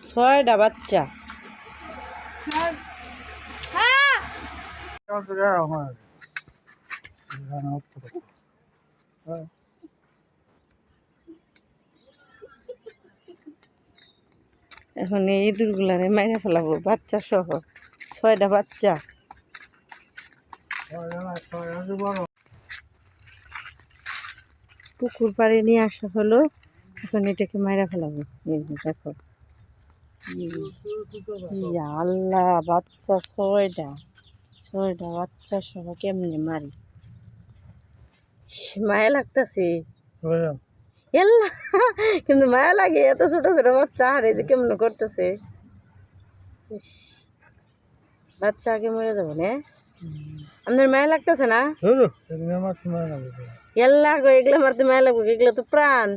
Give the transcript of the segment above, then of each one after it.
ছয়টা বাচ্চা। এখন এই ইঁদুরগুলারে মেরে ফেলাবো বাচ্চা সহ। ছয়টা বাচ্চা। পুকুর পাড়ে নিয়ে আসা হলো, এখন এটাকে মেরে ফেলাবো। এই যে দেখো, ইয়া আল্লাহ, বাচ্চা ছয়টা বাচ্চা সহ কেমনে মারি। মায়া লাগতেছে এল্লা, কিন্তু মায়া লাগে, এত ছোট ছোট বাচ্চা হারে যে কেমন করতেছে। বাচ্চা আগে মরে যাবো না, আপনার মায়া লাগতেছে না? এল্লা গো, এগুলো মারতে মায়া লাগবো, এগুলো তো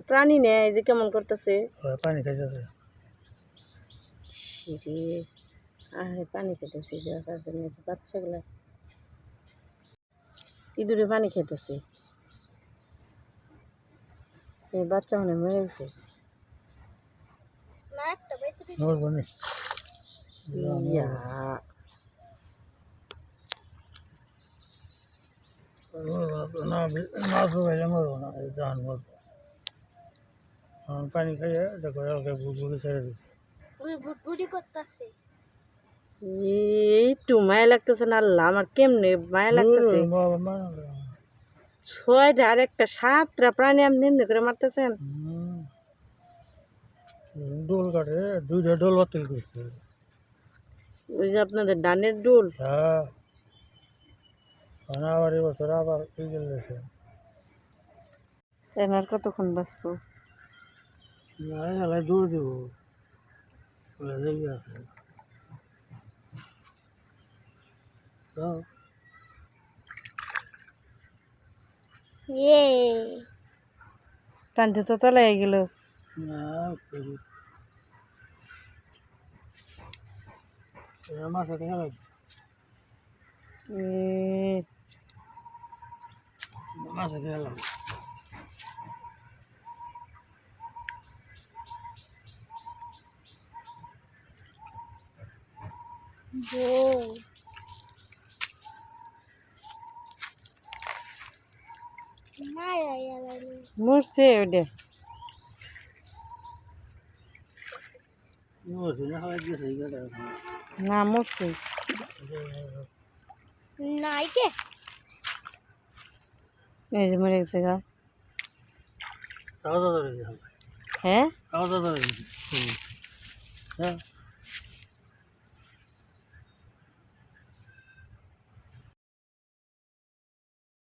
প্রাণী নেই, যে কেমন করতেছে। পানি খাইতেছে, আরে পানি খেতেছে যার জন্য বাচ্চাগুলা ইঁদুরে পানি খেতেছে। এই বাচ্চা মনে মরে গেছে। পানি খাইয়ে দেখো বুটবুটি ছেড়ে দিচ্ছে, একটু মায়া লাগতেছে না? আল্লাহ, আমার কেমনে মায়া লাগতেছে। ছয়টা আর একটা সাতটা প্রাণী আপনি এমনি করে মারতেছেন। ডোল কাটে, দুইটা ডোল বাতিল করছে। ওই যে আপনাদের ডানের ডোল। হ্যাঁ, আবার এবছর আবার এই গেছে। এনার কতক্ষণ বাঁচবো? না, দৌড় দেবো, টানতে তো তলায় গেল। মাছ মরছে ওটা, না মরছে এই যে মরে গেছে গা। হ্যাঁ,